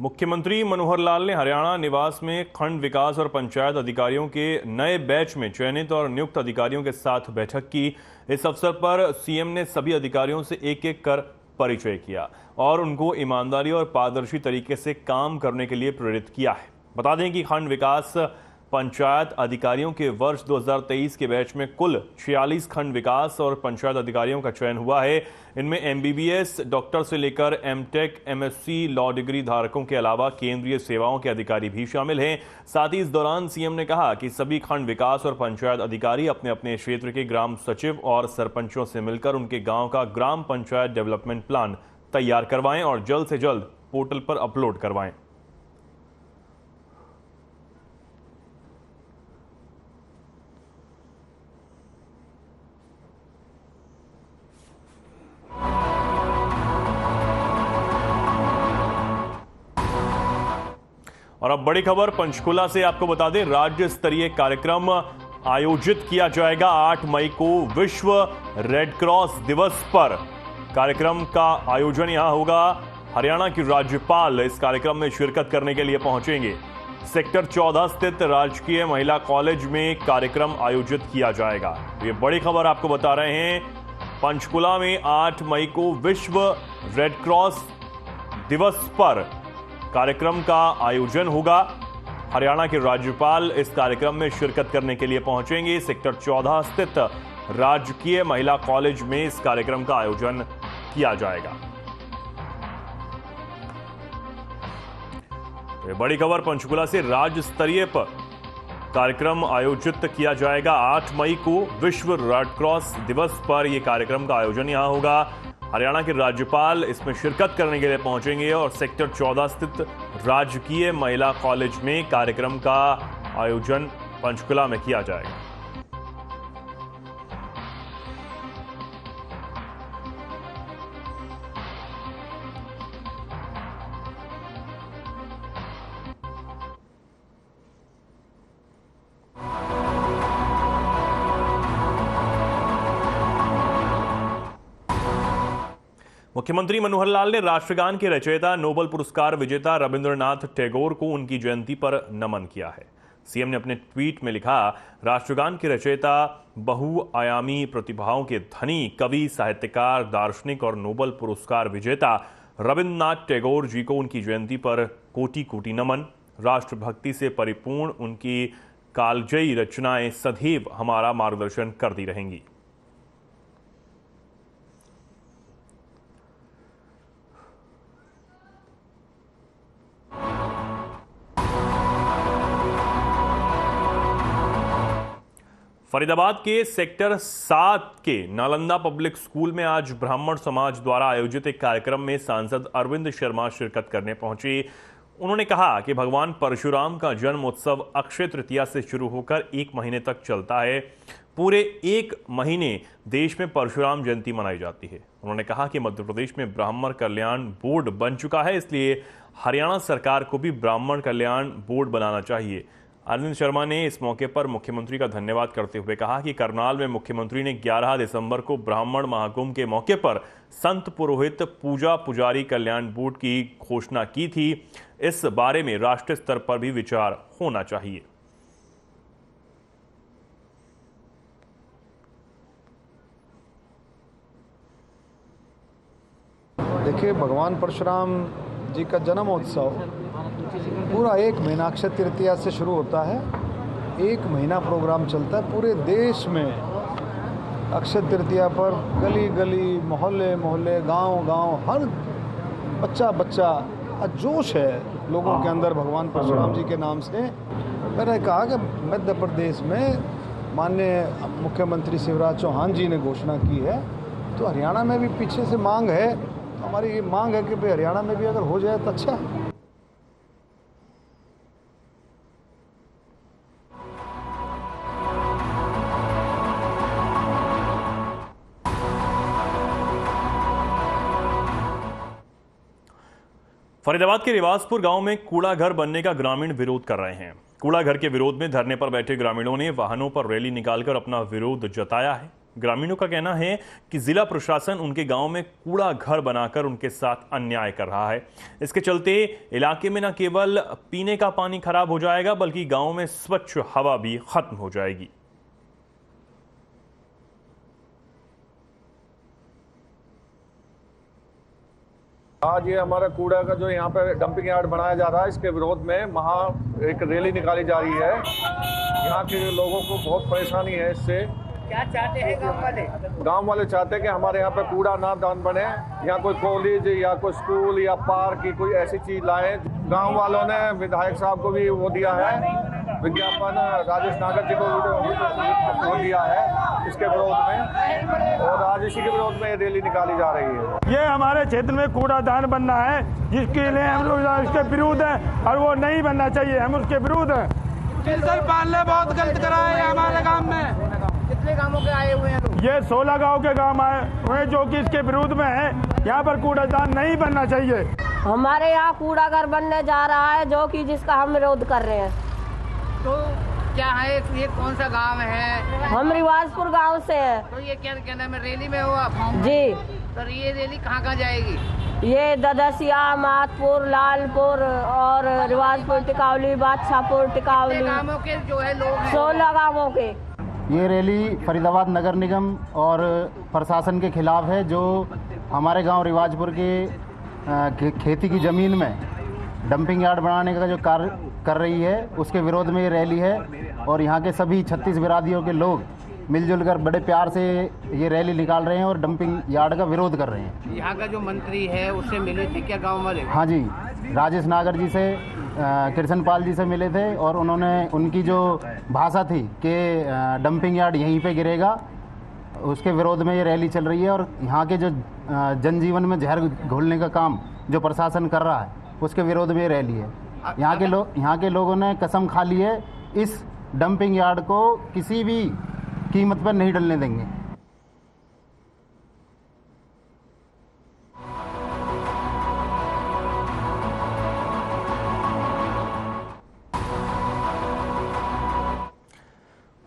मुख्यमंत्री मनोहर लाल ने हरियाणा निवास में खंड विकास और पंचायत अधिकारियों के नए बैच में चयनित और नियुक्त अधिकारियों के साथ बैठक की। इस अवसर पर सीएम ने सभी अधिकारियों से एक एक कर परिचय किया और उनको ईमानदारी और पारदर्शी तरीके से काम करने के लिए प्रेरित किया है। बता दें कि खंड विकास पंचायत अधिकारियों के वर्ष 2023 के बैच में कुल 46 खंड विकास और पंचायत अधिकारियों का चयन हुआ है। इनमें एमबीबीएस डॉक्टर से लेकर एमटेक, एमएससी, लॉ डिग्री धारकों के अलावा केंद्रीय सेवाओं के अधिकारी भी शामिल हैं। साथ ही इस दौरान सीएम ने कहा कि सभी खंड विकास और पंचायत अधिकारी अपने अपने क्षेत्र के ग्राम सचिव और सरपंचों से मिलकर उनके गाँव का ग्राम पंचायत डेवलपमेंट प्लान तैयार करवाएं और जल्द से जल्द पोर्टल पर अपलोड करवाएं। और अब बड़ी खबर पंचकुला से आपको बता दें, राज्य स्तरीय कार्यक्रम आयोजित किया जाएगा 8 मई को विश्व रेड क्रॉस दिवस पर। कार्यक्रम का आयोजन यहां होगा। हरियाणा की राज्यपाल इस कार्यक्रम में शिरकत करने के लिए पहुंचेंगे। सेक्टर 14 स्थित राजकीय महिला कॉलेज में कार्यक्रम आयोजित किया जाएगा। ये बड़ी खबर आपको बता रहे हैं। पंचकुला में 8 मई को विश्व रेड क्रॉस दिवस पर कार्यक्रम का आयोजन होगा। हरियाणा के राज्यपाल इस कार्यक्रम में शिरकत करने के लिए पहुंचेंगे। सेक्टर 14 स्थित राजकीय महिला कॉलेज में इस कार्यक्रम का आयोजन किया जाएगा। ये बड़ी खबर पंचकुला से, राज्य स्तरीय पर कार्यक्रम आयोजित किया जाएगा 8 मई को विश्व रेड क्रॉस दिवस पर। यह कार्यक्रम का आयोजन यहां होगा। हरियाणा के राज्यपाल इसमें शिरकत करने के लिए पहुंचेंगे और सेक्टर 14 स्थित राजकीय महिला कॉलेज में कार्यक्रम का आयोजन पंचकुला में किया जाएगा। मुख्यमंत्री मनोहर लाल ने राष्ट्रगान के रचयिता, नोबेल पुरस्कार विजेता रविंद्रनाथ टैगोर को उनकी जयंती पर नमन किया है। सीएम ने अपने ट्वीट में लिखा, राष्ट्रगान के रचयिता, बहुआयामी प्रतिभाओं के धनी कवि, साहित्यकार, दार्शनिक और नोबेल पुरस्कार विजेता रविंद्रनाथ टैगोर जी को उनकी जयंती पर कोटि कोटि नमन। राष्ट्रभक्ति से परिपूर्ण उनकी कालजयी रचनाएं सदैव हमारा मार्गदर्शन करती रहेंगी। फरीदाबाद के सेक्टर 7 के नालंदा पब्लिक स्कूल में आज ब्राह्मण समाज द्वारा आयोजित एक कार्यक्रम में सांसद अरविंद शर्मा शिरकत करने पहुंचे। उन्होंने कहा कि भगवान परशुराम का जन्म उत्सव अक्षय तृतीया से शुरू होकर 1 महीने तक चलता है। पूरे 1 महीने देश में परशुराम जयंती मनाई जाती है। उन्होंने कहा कि मध्य प्रदेश में ब्राह्मण कल्याण बोर्ड बन चुका है, इसलिए हरियाणा सरकार को भी ब्राह्मण कल्याण बोर्ड बनाना चाहिए। अरविंद शर्मा ने इस मौके पर मुख्यमंत्री का धन्यवाद करते हुए कहा कि करनाल में मुख्यमंत्री ने 11 दिसंबर को ब्राह्मण महाकुंभ के मौके पर संत पुरोहित पूजा पुजारी कल्याण बोर्ड की घोषणा की थी। इस बारे में राष्ट्रीय स्तर पर भी विचार होना चाहिए। देखिए, भगवान परशुराम जी का जन्मोत्सव पूरा 1 महीना अक्षय तृतीया से शुरू होता है। 1 महीना प्रोग्राम चलता है पूरे देश में। अक्षय तृतीया पर गली गली, मोहल्ले मोहल्ले, गांव गांव, हर बच्चा बच्चा जोश है लोगों के अंदर भगवान परशुराम जी के नाम से। मैंने कहा कि मध्य प्रदेश में माननीय मुख्यमंत्री शिवराज चौहान जी ने घोषणा की है, तो हरियाणा में भी पीछे से मांग है। हमारी ये मांग है कि भाई हरियाणा में भी अगर हो जाए तो अच्छा है। फरीदाबाद के रिवासपुर गांव में कूड़ा घर बनने का ग्रामीण विरोध कर रहे हैं। कूड़ा घर के विरोध में धरने पर बैठे ग्रामीणों ने वाहनों पर रैली निकालकर अपना विरोध जताया है। ग्रामीणों का कहना है कि जिला प्रशासन उनके गांव में कूड़ा घर बनाकर उनके साथ अन्याय कर रहा है। इसके चलते इलाके में न केवल पीने का पानी खराब हो जाएगा बल्कि गांव में स्वच्छ हवा भी खत्म हो जाएगी। आज ये हमारा कूड़ा का जो यहाँ पे डंपिंग यार्ड बनाया जा रहा है, इसके विरोध में एक रैली निकाली जा रही है। यहाँ के लोगों को बहुत परेशानी है इससे। क्या चाहते हैं गांव वाले? गांव वाले चाहते हैं कि हमारे यहाँ पे कूड़ा ना दान बने, यहाँ कोई कॉलेज या कोई स्कूल या पार्क की कोई ऐसी चीज लाए। गांव वालों ने विधायक साहब को भी वो दिया है विज्ञापन, राजेश नागर जी को वो दिया है इसके विरोध में, और आज इसी के विरोध में ये रैली निकाली जा रही है। ये हमारे क्षेत्र में कूड़ादान बनना है, जिसके लिए हम लोग इसके विरुद्ध हैं और वो नहीं बनना चाहिए, हम उसके विरुद्ध हैं। फिल्टर पालने बहुत गलत करा है हमारे गांव में। कितने गांवों के आए हुए हैं लोग? ये 16 गांव के गांव आए हुए जो कि इसके विरोध में है। यहाँ पर कूड़ादान नहीं बनना चाहिए। हमारे यहाँ कूड़ा घर बनने जा रहा है जो कि जिसका हम विरोध कर रहे हैं। तो क्या है, ये कौन सा गांव है? हम रिवाजपुर गांव से हैं। तो ये क्या कहना है, रैली में हो आप? जी। तो ये रैली कहाँ जाएगी? ये ददसिया, मातपुर, लालपुर और रिवाजपुर, टिकावली, बादशाहपुर, टिकावली, गांवों के जो है लोग हैं। 16 गांवों के। ये रैली फरीदाबाद नगर निगम और प्रशासन के खिलाफ है, जो हमारे गांव रिवाजपुर के खेती की ज़मीन में डंपिंग यार्ड बनाने का जो कार्य कर रही है उसके विरोध में ये रैली है। और यहाँ के सभी 36 बिरादियों के लोग मिलजुल कर बड़े प्यार से ये रैली निकाल रहे हैं और डंपिंग यार्ड का विरोध कर रहे हैं। यहाँ का जो मंत्री है उससे मिले थे क्या गाँव वाले? हाँ जी, राजेश नागर जी से, कृष्णपाल जी से मिले थे और उन्होंने उनकी जो भाषा थी कि डंपिंग यार्ड यहीं पे गिरेगा, उसके विरोध में ये रैली चल रही है। और यहाँ के जो जनजीवन में जहर घोलने का काम जो प्रशासन कर रहा है उसके विरोध में ये रैली है। यहाँ के लोगों ने कसम खा ली है इस डंपिंग यार्ड को किसी भी कीमत पर नहीं डलने देंगे।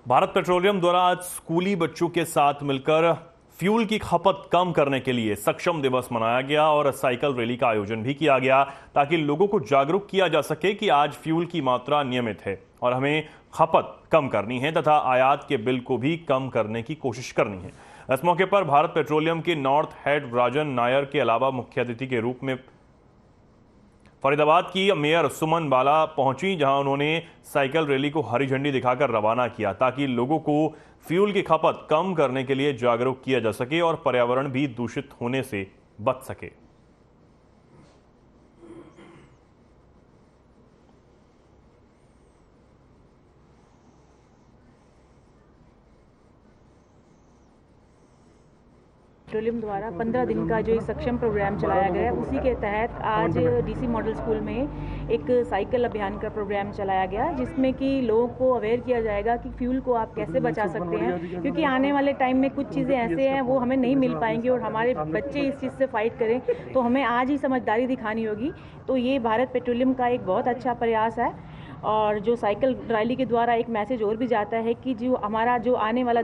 भारत पेट्रोलियम द्वारा आज स्कूली बच्चों के साथ मिलकर फ्यूल की खपत कम करने के लिए सक्षम दिवस मनाया गया और साइकिल रैली का आयोजन भी किया गया ताकि लोगों को जागरूक किया जा सके कि आज फ्यूल की मात्रा नियमित है और हमें खपत कम करनी है तथा आयात के बिल को भी कम करने की कोशिश करनी है। इस मौके पर भारत पेट्रोलियम के नॉर्थ हेड राजन नायर के अलावा मुख्य अतिथि के रूप में फरीदाबाद की मेयर सुमन बाला पहुंची, जहां उन्होंने साइकिल रैली को हरी झंडी दिखाकर रवाना किया ताकि लोगों को फ्यूल की खपत कम करने के लिए जागरूक किया जा सके और पर्यावरण भी दूषित होने से बच सके। पेट्रोलियम द्वारा 15 दिन का जो एक सक्षम प्रोग्राम चलाया गया है, उसी के तहत आज डीसी मॉडल स्कूल में एक साइकिल अभियान का प्रोग्राम चलाया गया, जिसमें कि लोगों को अवेयर किया जाएगा कि फ्यूल को आप कैसे बचा सकते हैं, क्योंकि आने वाले टाइम में कुछ चीज़ें ऐसे हैं वो हमें नहीं मिल पाएंगी और हमारे बच्चे इस चीज़ से फाइट करें तो हमें आज ही समझदारी दिखानी होगी। तो ये भारत पेट्रोलियम का एक बहुत अच्छा प्रयास है और जो साइकिल रैली के द्वारा एक मैसेज और भी जाता है कि जो हमारा जो आने वाला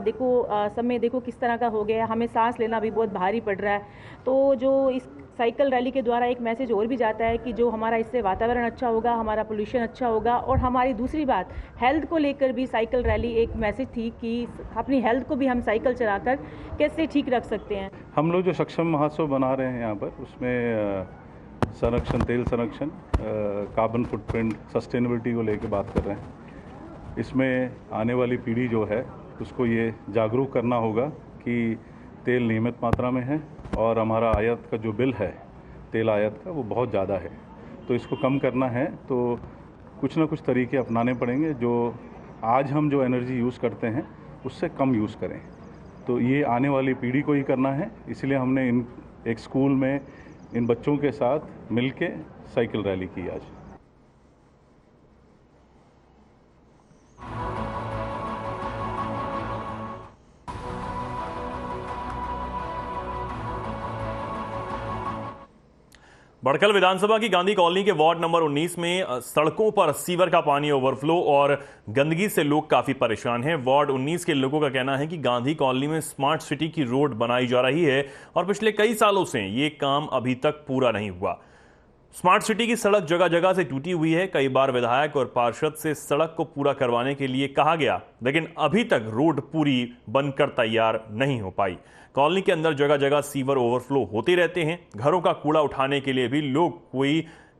समय देखो किस तरह का हो गया, हमें सांस लेना भी बहुत भारी पड़ रहा है। तो जो इस साइकिल रैली के द्वारा एक मैसेज और भी जाता है कि जो हमारा इससे वातावरण अच्छा होगा, हमारा पोल्यूशन अच्छा होगा। और हमारी दूसरी बात हेल्थ को लेकर भी साइकिल रैली एक मैसेज थी कि अपनी हेल्थ को भी हम साइकिल चलाकर कैसे ठीक रख सकते हैं। हम लोग जो सक्षम महोत्सव बना रहे हैं यहाँ पर, उसमें संरक्षण, तेल संरक्षण, कार्बन फुटप्रिंट, सस्टेनेबिलिटी को लेकर बात कर रहे हैं। इसमें आने वाली पीढ़ी जो है उसको ये जागरूक करना होगा कि तेल नियमित मात्रा में है और हमारा आयात का जो बिल है तेल आयात का वो बहुत ज़्यादा है। तो इसको कम करना है तो कुछ ना कुछ तरीके अपनाने पड़ेंगे, जो आज हम जो एनर्जी यूज़ करते हैं उससे कम यूज़ करें। तो ये आने वाली पीढ़ी को ही करना है, इसलिए हमने एक स्कूल में इन बच्चों के साथ मिलके साइकिल रैली की आज। बड़कल विधानसभा की गांधी कॉलोनी के वार्ड नंबर 19 में सड़कों पर सीवर का पानी ओवरफ्लो और गंदगी से लोग काफी परेशान हैं। वार्ड 19 के लोगों का कहना है कि गांधी कॉलोनी में स्मार्ट सिटी की रोड बनाई जा रही है और पिछले कई सालों से ये काम अभी तक पूरा नहीं हुआ। स्मार्ट सिटी की सड़क जगह जगह से टूटी हुई है। कई बार विधायक और पार्षद से सड़क को पूरा करवाने के लिए कहा गया, लेकिन अभी तक रोड पूरी बनकर तैयार नहीं हो पाई। कॉलोनी के अंदर जगह जगह सीवर ओवरफ्लो होते रहते हैं। घरों का कूड़ा उठाने के लिए भी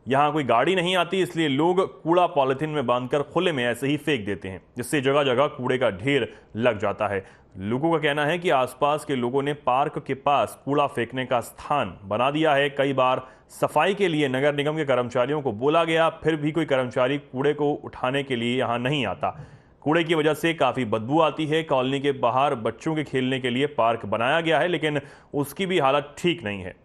यहाँ कोई गाड़ी नहीं आती, इसलिए लोग कूड़ा पॉलिथीन में बांधकर खुले में ऐसे ही फेंक देते हैं, जिससे जगह जगह कूड़े का ढेर लग जाता है। लोगों का कहना है कि आसपास के लोगों ने पार्क के पास कूड़ा फेंकने का स्थान बना दिया है। कई बार सफाई के लिए नगर निगम के कर्मचारियों को बोला गया, फिर भी कोई कर्मचारी कूड़े को उठाने के लिए यहाँ नहीं आता। कूड़े की वजह से काफी बदबू आती है। कॉलोनी के बाहर बच्चों के खेलने के लिए पार्क बनाया गया है, लेकिन उसकी भी हालत ठीक नहीं है।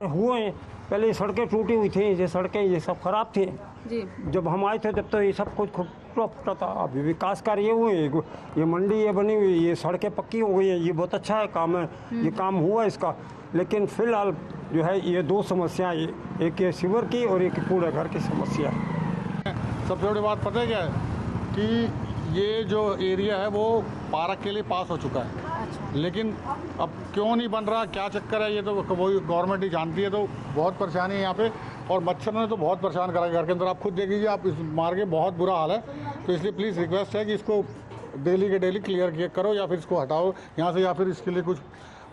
हुए पहले सड़कें टूटी हुई थी, ये सड़कें ये सब खराब थी जी। जब हम आए थे तब तो ये सब कुछ फुटा था। अभी विकास कार्य ये हुए, ये मंडी ये बनी हुई, ये सड़कें पक्की हो गई है, ये बहुत अच्छा है काम है, ये काम हुआ इसका। लेकिन फिलहाल जो है ये दो समस्याएं, एक ये सीवर की और एक कूड़े घर की समस्या है। सबसे बड़ी बात पता है क्या है कि ये जो एरिया है वो पार्क के लिए पास हो चुका है। लेकिन अब क्यों नहीं बन रहा, क्या चक्कर है, ये तो वही गवर्नमेंट ही जानती है। तो बहुत परेशानी है यहाँ पे, और मच्छर ने तो बहुत परेशान करा घर के अंदर। आप खुद देख लीजिए, आप इस मार्ग में बहुत बुरा हाल है। तो इसलिए प्लीज़ रिक्वेस्ट है कि इसको डेली के डेली क्लियर करो, या फिर इसको हटाओ यहाँ से, या फिर इसके लिए कुछ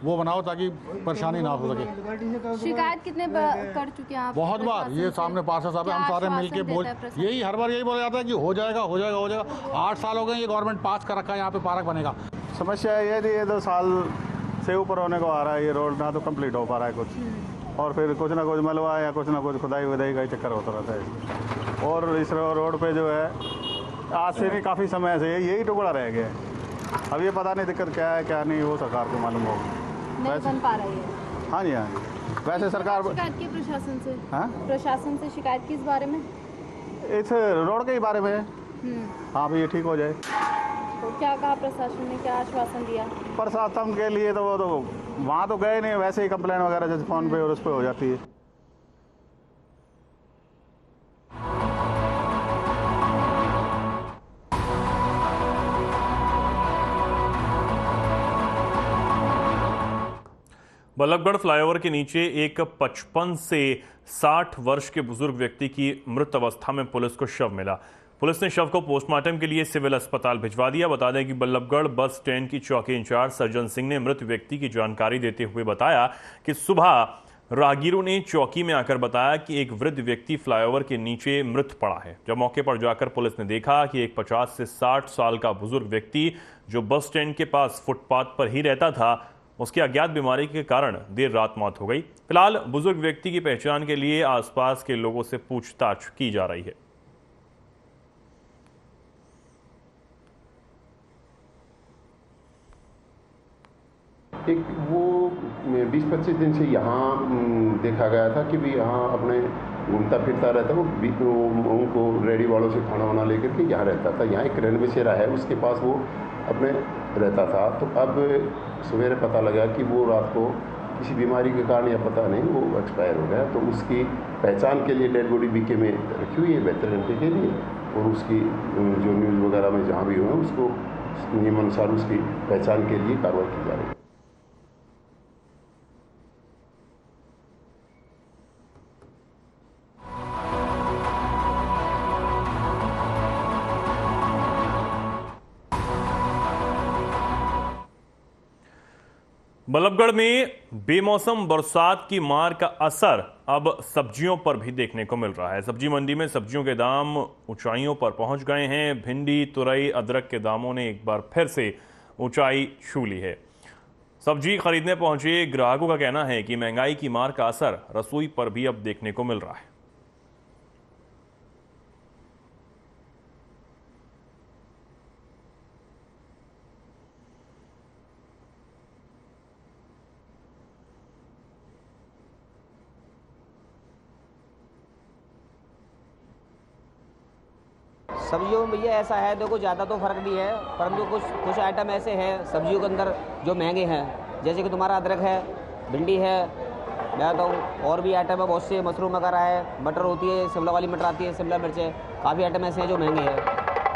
वो बनाओ ताकि परेशानी ना हो सके। शिकायत कितने कर चुके हैं आप? बहुत बार ये सामने पार्षद साहब हम सारे मिलके बोल, यही हर बार यही बोला जाता है कि हो जाएगा हो जाएगा हो जाएगा। 8 साल हो गए ये गवर्नमेंट पास कर रखा है, यहाँ पे पार्क बनेगा। समस्या ये थी, ये 2 साल से ऊपर होने को आ रहा है, ये रोड ना तो कंप्लीट हो पा रहा है कुछ, और फिर कुछ ना कुछ मलबा या कुछ ना कुछ खुदाई वुदाई का चक्कर होता रहता है। और इस रोड पे जो है आज से नहीं काफ़ी समय से यही टुकड़ा रह गया है। अब ये पता नहीं दिक्कत क्या है क्या नहीं, वो सरकार को मालूम होगा। नहीं बन पा रही है। हाँ जी हाँ जी। वैसे सरकार शिकायत की प्रशासन से? हाँ, प्रशासन से शिकायत किस बारे में? इस रोड के ही बारे में। हाँ भाई ये ठीक हो जाए। तो क्या कहा प्रशासन ने, क्या आश्वासन दिया? प्रशासन के लिए तो वो तो वहाँ तो गए नहीं, वैसे ही कंप्लेन वगैरह जैसे फ़ोन पे और उस पर हो जाती है। बल्लभगढ़ फ्लाईओवर के नीचे एक 55 से 60 वर्ष के बुजुर्ग व्यक्ति की मृत अवस्था में पुलिस को शव मिला। पुलिस ने शव को पोस्टमार्टम के लिए सिविल अस्पताल भिजवा दिया। बता दें कि बल्लभगढ़ बस स्टैंड की चौकी इंचार्ज सर्जन सिंह ने मृत व्यक्ति की जानकारी देते हुए बताया कि सुबह राहगीरों ने चौकी में आकर बताया कि एक वृद्ध व्यक्ति फ्लाईओवर के नीचे मृत पड़ा है। जब मौके पर जाकर पुलिस ने देखा कि एक 50 से 60 साल का बुजुर्ग व्यक्ति जो बस स्टैंड के पास फुटपाथ पर ही रहता था, उसकी अज्ञात बीमारी के कारण देर रात मौत हो गई। फिलहाल बुजुर्ग व्यक्ति की पहचान के लिए आसपास के लोगों से पूछताछ की जा रही है। एक वो 20-25 दिन से यहाँ देखा गया था कि भी यहाँ अपने घूमता फिरता रहता, वो उनको रेडी वालों से खाना वाना लेकर के यहाँ रहता था। यहाँ एक रेलवे शेरा है, उसके पास वो अपने रहता था। तो अब सवेरे पता लगा कि वो रात को किसी बीमारी के कारण या पता नहीं वो एक्सपायर हो गया। तो उसकी पहचान के लिए डेड बॉडी बीके में रखी हुई है बेहतर घंटे के लिए, और उसकी जो न्यूज़ वगैरह में जहाँ भी हुआ उसको नियमानुसार उसकी पहचान के लिए कार्रवाई की जा रही है। बल्लभगढ़ में बेमौसम बरसात की मार का असर अब सब्जियों पर भी देखने को मिल रहा है। सब्जी मंडी में सब्जियों के दाम ऊंचाइयों पर पहुंच गए हैं। भिंडी, तुरई, अदरक के दामों ने एक बार फिर से ऊंचाई छू ली है। सब्जी खरीदने पहुंचे ग्राहकों का कहना है कि महंगाई की मार का असर रसोई पर भी अब देखने को मिल रहा है। सब्जियों में भैया ऐसा है, देखो ज़्यादा तो फ़र्क नहीं है, परंतु कुछ आइटम ऐसे हैं सब्जियों के अंदर जो महंगे हैं, जैसे कि तुम्हारा अदरक है, भिंडी है, मैं बताऊँ और भी आइटम है बहुत से, मशरूम वगैरह है, मटर होती है, शिमला वाली मटर आती है, शिमला मिर्च है, काफ़ी आइटम ऐसे हैं जो महंगे हैं।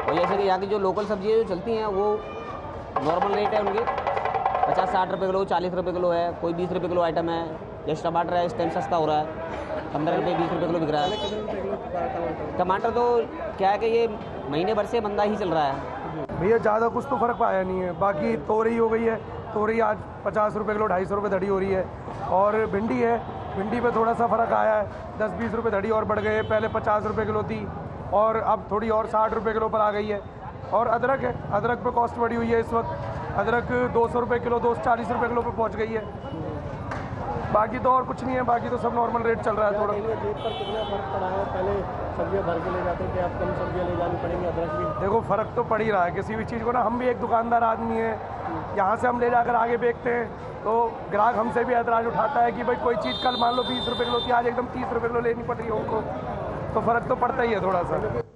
और जैसे कि यहाँ की जो लोकल सब्जियाँ जो चलती हैं वो नॉर्मल रेट है उनकी 50-60 रुपये किलो, 40 रुपये किलो है, कोई 20 रुपये किलो आइटम है। जैसे टमाटर है इस टाइम सस्ता हो रहा है, 15 रुपये 20 रुपये किलो बिक रहा है। टमाटर तो क्या है कि ये महीने भर से मंदा ही चल रहा है भैया, ज़्यादा कुछ तो फ़र्क पाया नहीं है। बाकी तोरई हो गई है, तोरई आज 50 रुपये किलो, 250 रुपये धड़ी हो रही है। और भिंडी है, भिंडी पे थोड़ा सा फ़र्क आया है, 10-20 रुपये धड़ी और बढ़ गए हैं, पहले 50 रुपये किलो थी और अब थोड़ी और 60 रुपये किलो पर आ गई है। और अदरक है, अदरक पे कॉस्ट बढ़ी हुई है इस वक्त, अदरक 200 रुपये किलो, 240 रुपये किलो पे पहुंच गई है। बाकी तो और कुछ नहीं है, बाकी तो सब नॉर्मल रेट चल रहा है। थोड़ा रेट पर कितना फ़र्क पड़ा है? पहले सब्जियां भर के ले जाते थे, अब कम सब्जियां ले जानी पड़ेंगी, अदरक भी। देखो फ़र्क तो पड़ ही रहा है किसी भी चीज़ को ना। हम भी एक दुकानदार आदमी है, यहाँ से हम ले जाकर आगे बेचते हैं तो ग्राहक हमसे भी ऐतराज़ उठाता है कि भाई कोई चीज़ कल मान लो 20 रुपये किलो थी, आज एकदम 30 रुपये किलो लेनी पड़ रही है उनको, तो फ़र्क तो पड़ता ही है थोड़ा सा।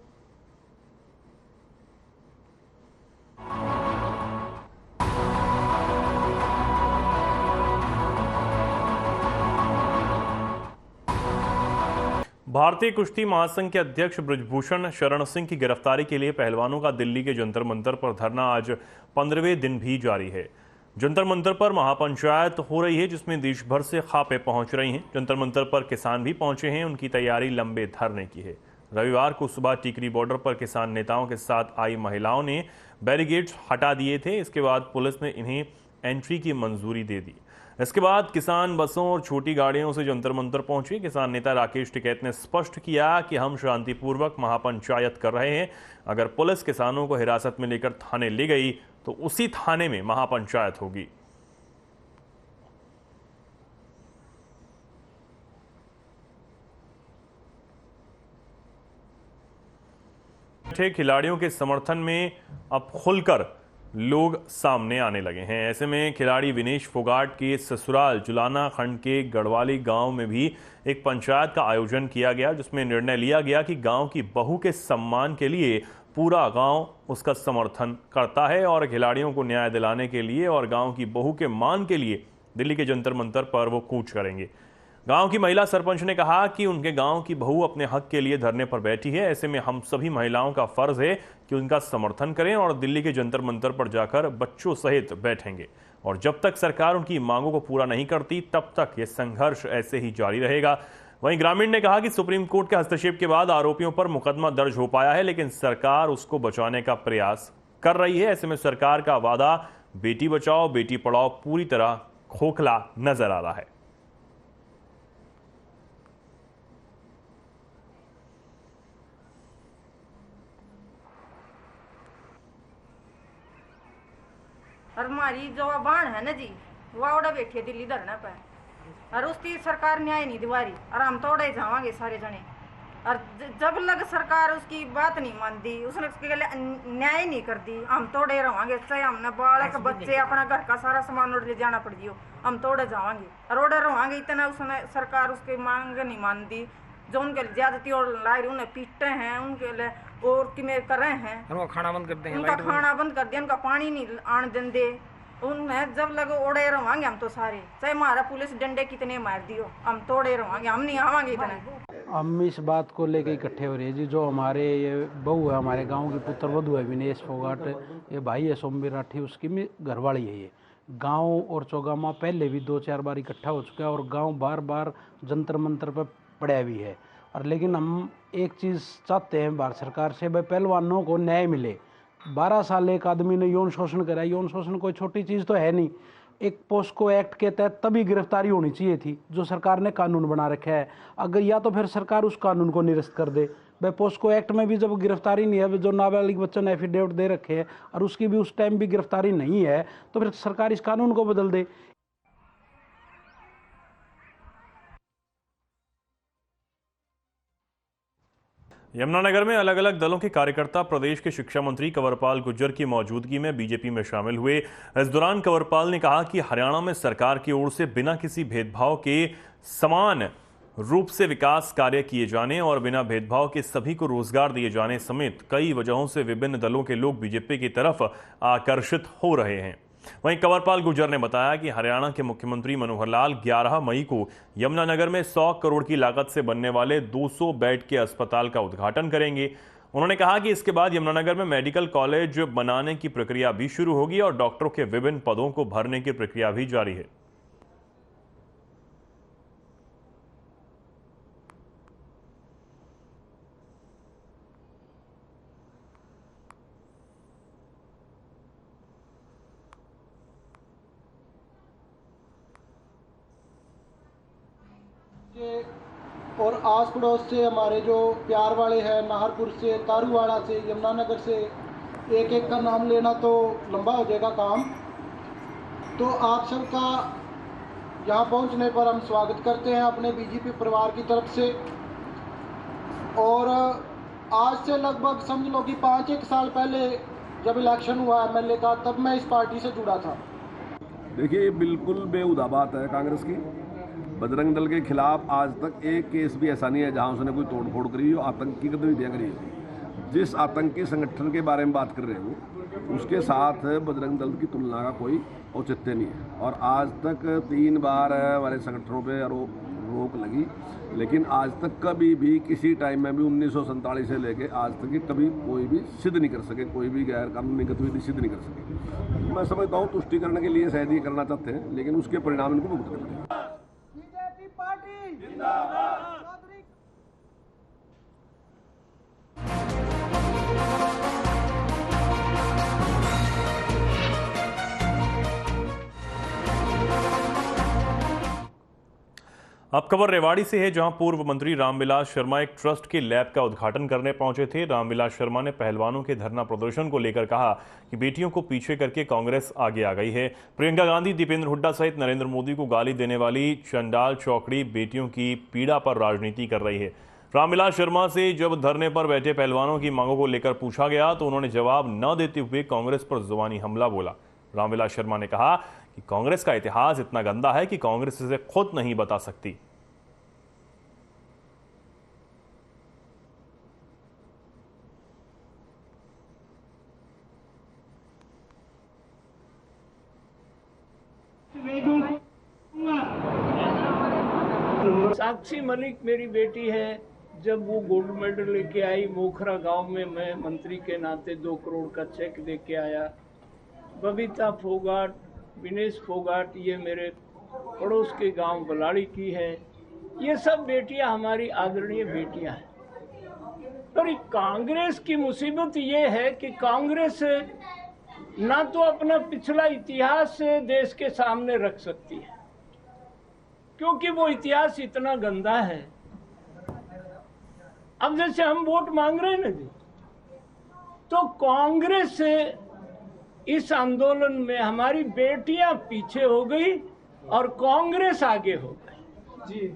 भारतीय कुश्ती महासंघ के अध्यक्ष ब्रजभूषण शरण सिंह की गिरफ्तारी के लिए पहलवानों का दिल्ली के जंतर मंतर पर धरना आज 15वें दिन भी जारी है। जंतर मंतर पर महापंचायत हो रही है जिसमें देश भर से खापे पहुंच रही हैं। जंतर मंतर पर किसान भी पहुंचे हैं, उनकी तैयारी लंबे धरने की है। रविवार को सुबह टिकरी बॉर्डर पर किसान नेताओं के साथ आई महिलाओं ने बैरिकेड्स हटा दिए थे। इसके बाद पुलिस ने इन्हें एंट्री की मंजूरी दे दी। इसके बाद किसान बसों और छोटी गाड़ियों से जंतर मंतर पहुंचे। किसान नेता राकेश टिकैत ने स्पष्ट किया कि हम शांतिपूर्वक महापंचायत कर रहे हैं। अगर पुलिस किसानों को हिरासत में लेकर थाने ले गई तो उसी थाने में महापंचायत होगी। खिलाड़ियों के समर्थन में अब खुलकर लोग सामने आने लगे हैं। ऐसे में खिलाड़ी विनेश फोगाट के ससुराल जुलाना खंड के गढ़वाली गांव में भी एक पंचायत का आयोजन किया गया, जिसमें निर्णय लिया गया कि गांव की बहू के सम्मान के लिए पूरा गांव उसका समर्थन करता है और खिलाड़ियों को न्याय दिलाने के लिए और गांव की बहू के मान के लिए दिल्ली के जंतर मंतर पर वो कूच करेंगे। गांव की महिला सरपंच ने कहा कि उनके गांव की बहू अपने हक के लिए धरने पर बैठी है। ऐसे में हम सभी महिलाओं का फर्ज है कि उनका समर्थन करें और दिल्ली के जंतर मंतर पर जाकर बच्चों सहित बैठेंगे। और जब तक सरकार उनकी मांगों को पूरा नहीं करती तब तक ये संघर्ष ऐसे ही जारी रहेगा। वहीं ग्रामीण ने कहा कि सुप्रीम कोर्ट के हस्तक्षेप के बाद आरोपियों पर मुकदमा दर्ज हो पाया है, लेकिन सरकार उसको बचाने का प्रयास कर रही है। ऐसे में सरकार का वादा बेटी बचाओ बेटी पढ़ाओ पूरी तरह खोखला नजर आ रहा है। और हमारी जो बाण है ना जी, वो आवड़ा बैठी है दिल्ली धरने पे और उसकी सरकार न्याय नहीं दिवारी और हम तोड़े जावांगे सारे जने। और जब लग सरकार उसकी बात नहीं मानती, उसने उसके लिए न्याय नहीं करती, हम तोड़े रहांगे। चाहे हमने बालक बच्चे अपना घर का सारा सामान उड़ ले जाना पड़ जियो, हम तोड़े जावांगे और ओडे रहांगे। इतना उसने सरकार उसकी मांग नहीं मानती। जो उनके ज्यादती और लाए उन्हें पीटते हैं, उनके लिए और कि कर रहे हैं, उनका खाना बंद कर देंगे, उनका खाना बंद कर दिया, उनका पानी नहीं आने देंगे। उन्हें जब लगे ओड़े रहांगे हम तो सारे, चाहे हमारा पुलिस डंडे कितने मार दियो, हम तोड़े रहांगे, हम नहीं आवांगे इतने। हम इस बात को लेके इकट्ठे हो रहे हैं जी। जो हमारे ये बहू है, हमारे गांव की पुत्र वधू है विनेश फोगाट, ये भाई है सोमवीर राठी, उसकी भी घरवाली है। ये गाँव और चौगामा पहले भी 2-4 बार इकट्ठा हो चुका है और गाँव बार बार जंतर मंतर पर पड़ा भी है। और लेकिन हम एक चीज़ चाहते हैं भारत सरकार से, भाई पहलवानों को न्याय मिले। 12 साल एक आदमी ने यौन शोषण करा, यौन शोषण कोई छोटी चीज़ तो है नहीं। एक पोस्को एक्ट के तहत तभी गिरफ्तारी होनी चाहिए थी, जो सरकार ने कानून बना रखा है। अगर या तो फिर सरकार उस कानून को निरस्त कर दे। भाई पोस्को एक्ट में भी जब गिरफ्तारी नहीं है, जो नाबालिग बच्चों ने एफिडेविट दे रखे हैं और उसकी भी उस टाइम भी गिरफ्तारी नहीं है, तो फिर सरकार इस कानून को बदल दे। यमुनानगर में अलग अलग दलों के कार्यकर्ता प्रदेश के शिक्षा मंत्री कंवरपाल गुर्जर की मौजूदगी में बीजेपी में शामिल हुए। इस दौरान कंवरपाल ने कहा कि हरियाणा में सरकार की ओर से बिना किसी भेदभाव के समान रूप से विकास कार्य किए जाने और बिना भेदभाव के सभी को रोजगार दिए जाने समेत कई वजहों से विभिन्न दलों के लोग बीजेपी की तरफ आकर्षित हो रहे हैं। वहीं कंवरपाल गुर्जर ने बताया कि हरियाणा के मुख्यमंत्री मनोहर लाल 11 मई को यमुनानगर में 100 करोड़ की लागत से बनने वाले 200 बेड के अस्पताल का उद्घाटन करेंगे। उन्होंने कहा कि इसके बाद यमुनानगर में मेडिकल कॉलेज बनाने की प्रक्रिया भी शुरू होगी और डॉक्टरों के विभिन्न पदों को भरने की प्रक्रिया भी जारी है। और आस पड़ोस से हमारे जो प्यार वाले हैं, नाहरपुर से, तारूवाड़ा से, यमुनानगर से, एक एक का नाम लेना तो लंबा हो जाएगा काम। तो आप सबका यहाँ पहुँचने पर हम स्वागत करते हैं अपने बीजेपी परिवार की तरफ से। और आज से लगभग समझ लो कि 5-1 साल पहले जब इलेक्शन हुआ एमएलए का, तब मैं इस पार्टी से जुड़ा था। देखिए, बिल्कुल बेहुदा बात है कांग्रेस की। बजरंग दल के खिलाफ आज तक एक केस भी ऐसा नहीं है जहां उसने कोई तोड़फोड़ करी हो, आतंकी गतिविधियां करी हो। जिस आतंकी संगठन के बारे में बात कर रहे हो उसके साथ बजरंग दल की तुलना का कोई औचित्य नहीं है। और आज तक 3 बार हमारे संगठनों पे रोक लगी, लेकिन आज तक कभी भी किसी टाइम में भी 1947 से लेके आज तक कभी कोई भी सिद्ध नहीं कर सके, कोई भी गैर कानूनी गतिविधि सिद्ध नहीं कर सके। मैं समझता हूँ तुष्टिकरण के लिए शायद ये करना चाहते हैं, लेकिन उसके परिणाम इनको भुगतने पड़ेंगे। अब खबर रेवाड़ी से है, जहां पूर्व मंत्री रामविलास शर्मा एक ट्रस्ट के लैब का उद्घाटन करने पहुंचे थे। रामविलास शर्मा ने पहलवानों के धरना प्रदर्शन को लेकर कहा कि बेटियों को पीछे करके कांग्रेस आगे आ गई है। प्रियंका गांधी, दीपेंद्र हुड्डा सहित नरेंद्र मोदी को गाली देने वाली चंडाल चौकड़ी बेटियों की पीड़ा पर राजनीति कर रही है। रामविलास शर्मा से जब धरने पर बैठे पहलवानों की मांगों को लेकर पूछा गया तो उन्होंने जवाब न देते हुए कांग्रेस पर जुबानी हमला बोला। रामविलास शर्मा ने कहा कि कांग्रेस का इतिहास इतना गंदा है कि कांग्रेस इसे खुद नहीं बता सकती। साक्षी मलिक मेरी बेटी है। जब वो गोल्ड मेडल लेके आई मोखरा गांव में, मैं मंत्री के नाते 2 करोड़ का चेक दे के आया। बबीता फोगाट, विनेश फोगाट, ये मेरे पड़ोस के गांव बलाड़ी की है। ये सब बेटियां हमारी आदरणीय बेटियां हैं। पर कांग्रेस की मुसीबत ये है कि कांग्रेस ना तो अपना पिछला इतिहास देश के सामने रख सकती है, क्योंकि वो इतिहास इतना गंदा है। अब जैसे हम वोट मांग रहे हैं ना जी, तो कांग्रेस इस आंदोलन में हमारी बेटियां पीछे हो गई और कांग्रेस आगे हो गई जी।